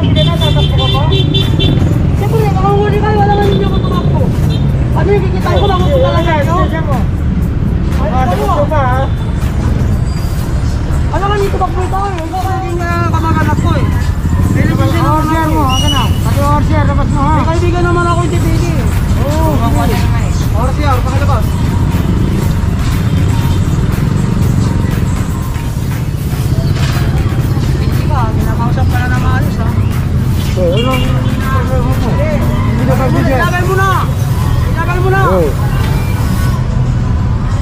Hindi na tatakbo ka ba? Siyempre, makahuli kayo, alam naman hindi ako tumakbo. Ano yung kikita ko, makuha talaga, no? Ano ba? Alam nga, hindi tumakbo ito eh. Ikaw kaya yung kamag-anak ko eh. Order mo, hanggang na. Pati order, labas mo ha. May kaibigan naman ako yung titigi eh. Oo, order, pakilabas. Ginakausap ka na na maayos ha. Oo, lang. Ilagay mo na. Ilagay mo na.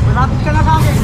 Malapit ka na sa akin.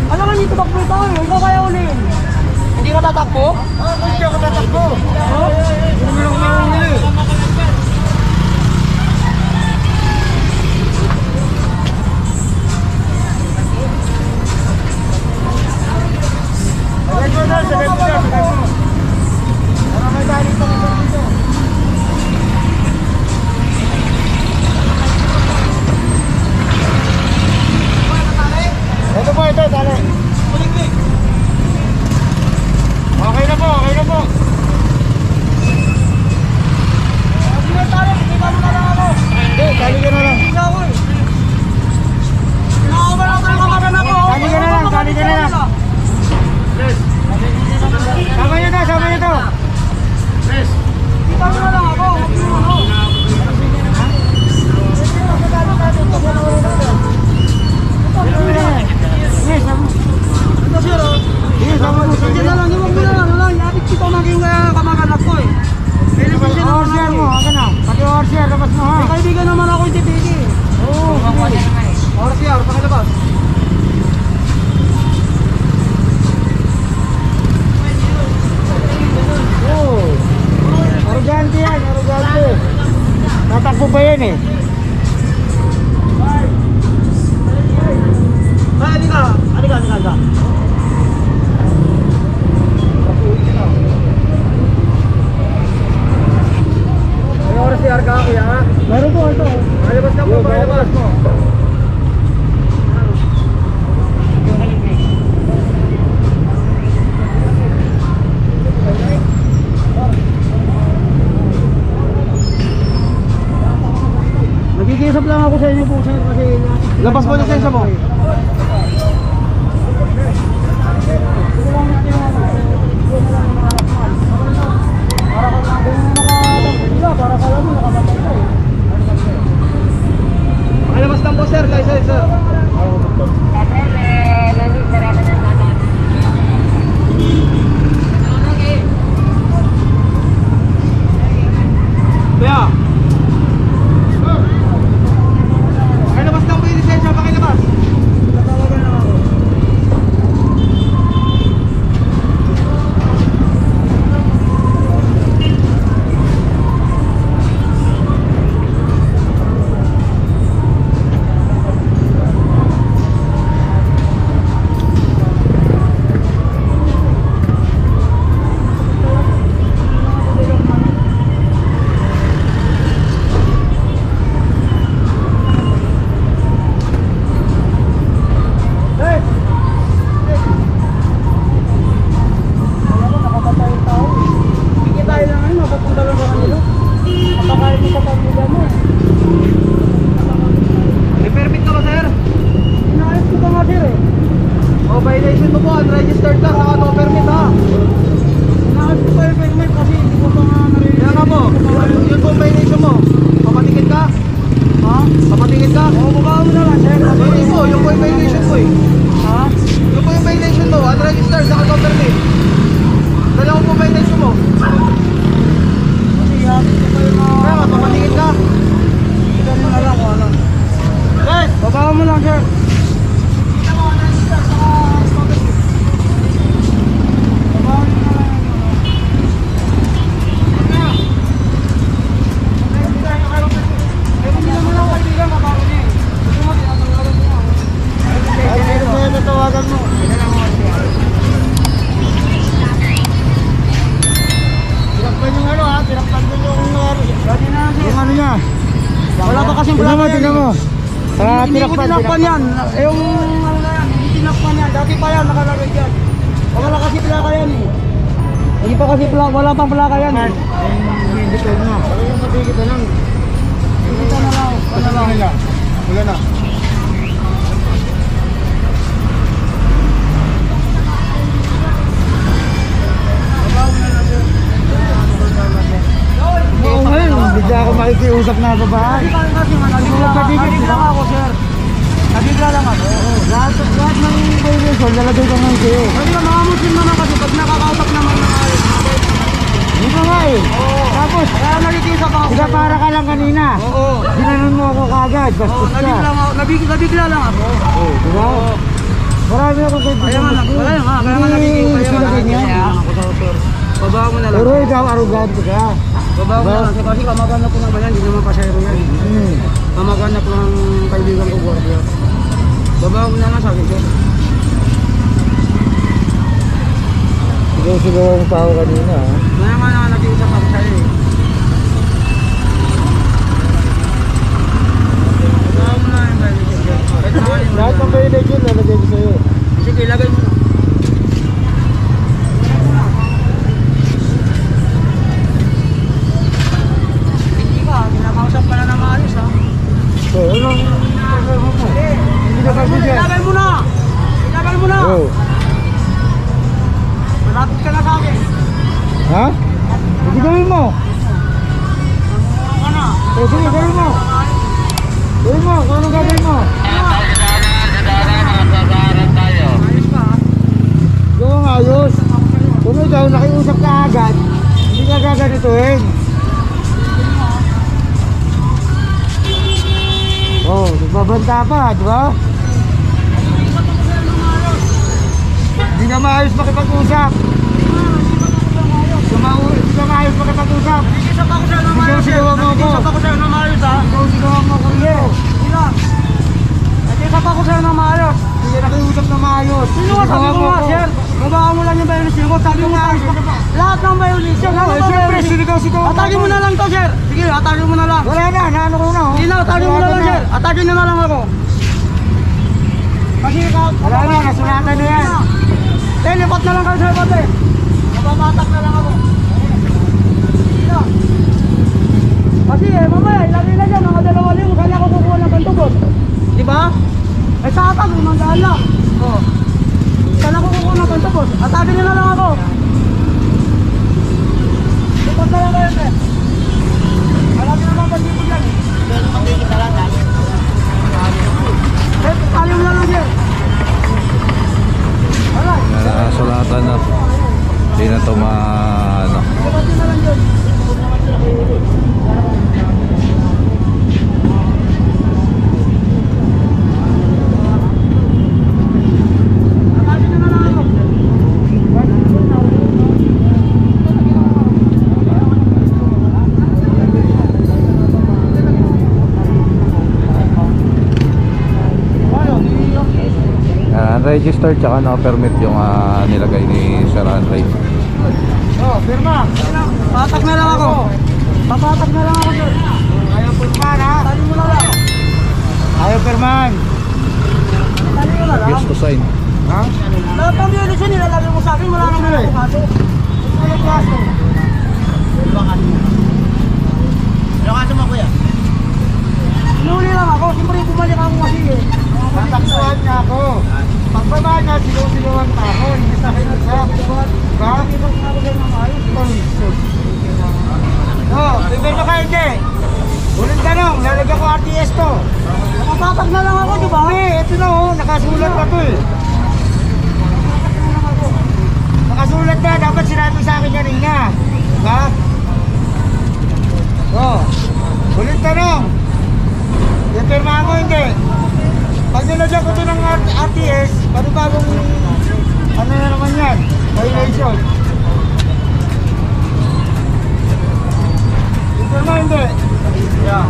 Alam nga dito bakbo ito eh, ikaw kaya ulit. Hindi ka tatakbo? Hindi ako tatakbo. Hindi mo lang mahuli. Ito po, ito, tali. Okay na po, okay na po. Hindi, tali ka na lang. Tali ka na lang, tali ka na lang. Sama nyo to, sama nyo to. Kita mo na lang ako. Yes, sama mo. Sige na lang, iwag mo na lang. Yapit kita maging kamag-anak ko eh. Order mo, hanggang na. Pati order, labas mo ha. May kaibigan naman ako yung titigi eh. Oo, order, pakilabas. Oo. Arugante yan, arugante. Tatakbo ba yan eh? Halika. May oras si Arga ako ya? Meron po ito. Malabas na po, malabas mo. Nagkikisap lang ako sa inyo po sir kasi labas mo lisensya mo. Pakalabas lang po sir, license sir. Kaya pakalabas lang po yung lisensya, pakilabas. Tatawagan lang ako. tingnan mo. Hindi ko tinakpan yan. Yung ano na yan, hindi tinakpan yan. Dati pa yan, nakalagay dyan. Wala kasi plaka yan eh. Hindi pa kasi plaka, wala pang plaka yan eh. Hindi ko na. Yung matigit na lang. Hindi na lang. Wala na. Oo ngayon, hindi ako makikiusap na babae. Kasi nabigla lang ako sir. Nabigla lang ako. Lahat ng violation, lalagay ko ngayon sa'yo. Kasi mga Muslim naman kasi pag nakakausap naman ng ayos. Hindi ka nga eh. Tapos, Kaya nakikisap ako. diba para ka lang kanina? Oo. Ginanon mo ako kagad, Oo, bastos ka. nabigla lang ako. Oo, diba? Marami akong kaibigan. Kaya nga nakikisap. Kaya nga ganyan. Baba mo na lang. Pero ikaw, arugante ka. Baba mo na lang. Kasi kamag-anak ko naman yan. Hindi naman pasayro yan. Kamag-anak ko ng kaibigan ko guardia. Baba mo na lang sa akin sir. Sigaw-sigaw ang tao kanina. Kaya nga nag-iusap ako sa'yo eh. Baba mo na yung violation. Lahat ng violation, lalagay ko sa'yo. Sige, lagay mo na. Hindi ka, kinakausap ka na ng maayos ha. So, anong problema mo? Hindi ka kasi dyan. Ilagay mo na! Ilagay mo na! Oo. Malapit ka na sa akin. Ha? Hindi gawin mo. Ano ka na? O sige, gawin mo. Gawin mo, kung anong gagawin mo. Ayos ka ha? Gawin nga, ayos. Kung ikaw, nakiusap ka agad, hindi ka gaganituin. Oh, nagbabanta pa, di ba? Hindi ka maayos makipag-usap. Hindi ka maayos makipag-usap. Nag-isap ako sa'yo ng maayos. Sigaw-sigawan mo ako. Nag-isap ako sa'yo ng maayos ha? Sigaw-sigawan mo ako rin. Sila. Nag-isap ako sa'yo ng maayos. Hindi ka nakiusap na maayos. Sino ka sabi ko nga sir? Babaan mo lang yung violation ko. Sabi mo nga lahat ng violation. Ano ba Siyempre, violation? sinigaw-sigaw mo. Atake mo na lang to sir. Sige, atake mo na lang. Wala na, naano ko na. Hindi na, atake mo na lang sir. Atake nyo na lang ako. Kasi Wala na, nasulatan na yan. lipat na lang kayo sir pati. Mababatak na lang ako. Sige na. Kasi mamaya, ilagay na dyan, mga 2,000. Saan ako kukuha ng pantubos? Di ba? Eh sa atag, 500 lang. Oh. Saan ako kukuha ng pantubos? Atake nyo na lang ako. Lipat na lang kayo sir. Malaki naman pantubos yan. Pagkikita lang ha. Eh, tali mo na lang sir. Alright. Nasulatan na. Hindi na ito ano. Lipat nyo na lang dyan. Atake nyo na lang ako. Unregistered tsaka no-permit yung nilagay ni Sir Andre. Oh, firma. Patak na lang ako. Papatak na lang ako sir. Ayaw firman ha. Tali mo na lang. Ayaw firman. Tali mo na lang. Yes to sign. Ha? Lahat ng violation nilalagay mo sa akin, wala naman ako kaso. Ano kaso? Ano kaso? Ano kaso mo kuya? Hinuli lang ako, siyempre bumalik ako kasi eh. Tataksuhan niya ako. Pagbaba niya, sigaw-sigawan pa ako. Hindi sa akin nagsak. Diba? Nakikita ko ako sa'yo ng ayos. Oh, bibirma ka hindi. Ulit tanong, lalagyan ko RTS to. Nakapatag na lang ako, di ba? Hindi, ito na oh, nakasulat pa to eh. Nakasulat na, dapat sinabi sa akin kanina. Ha? Oh, ulit tanong. Ipirma mo hindi. Pag nilagyan ko ito ng RTS, panibagong ano na naman yan, violation. Ipirma hindi. Yeah.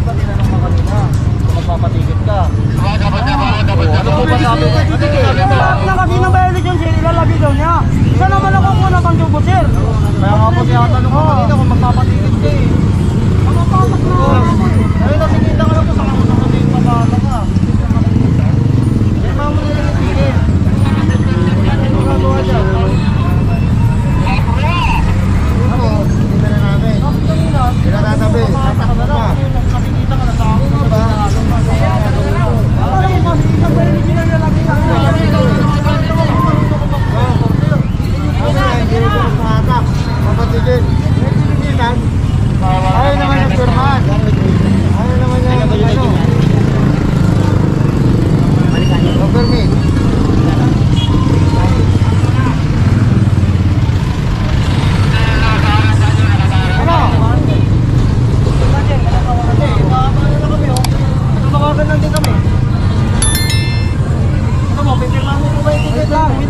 Ba't tinanong ka kanina? Kung magpapatigit ka. Ano po ba sabi? Lahat na kasi ng violation sir, ilalagay daw niya. Isa naman ako muna pang tubo sir. Kaya nga po tinatanong ko kanina kung magpapatigit ka eh. Magpapatak na ako. Ayun, nakikita ko lang po sa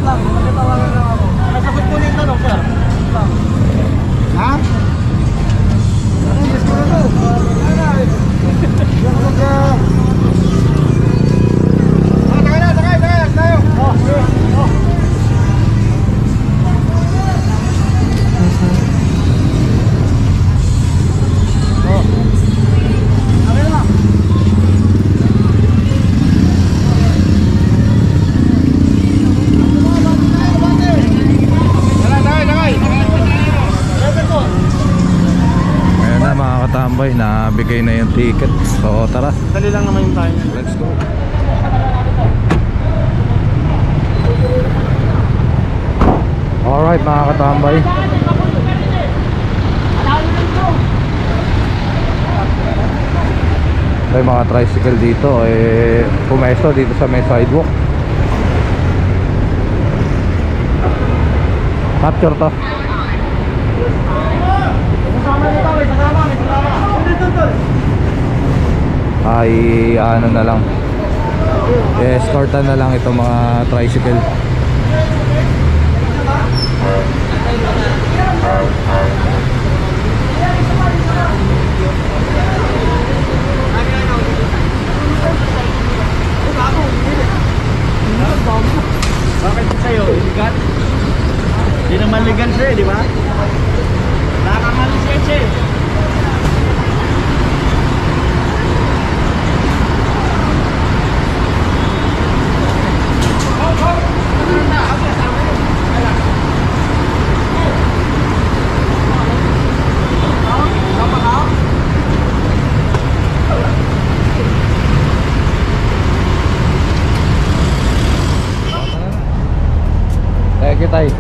lang. Magkatawagan lang ako. Nasagot ko na yung tanong, sir. Lang. Ha? Ano, Diyos ko na to. Yan ko ka. Sakay na, sakay tayo. Oh, sir. Oh. Okay na. Ayan na mga katambay, nabigay na yung ticket. So tara, Dali lang naman yung tayo. let's go. Alright mga katambay, may mga tricycle dito pumesto dito sa may sidewalk. Capture to. Kasama nito, may kasama. Ay ano na lang, escortan na lang itong mga tricycle. Bakit sa'yo? Ligat? Hindi naman legal siya di ba? Wala kang malisensya eh. Thank you, Tay.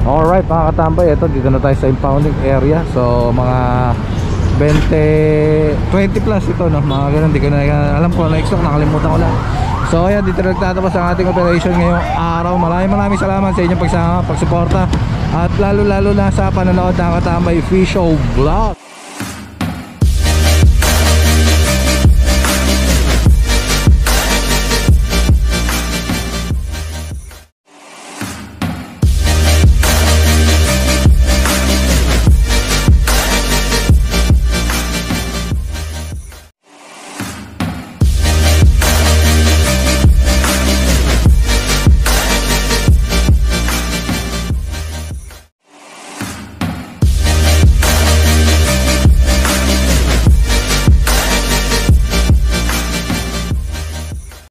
Alright mga katambay, ito dito na tayo sa impounding area. So mga 20 plus ito, no? Mga ganun, di ko na alam ko na exact, nakalimutan ko lang. So ayan, dito nagtatapos ang ating operation ngayong araw. Maraming salamat sa inyong pagsuporta, at lalo na sa panonood ng Katambay Fish Show Vlog.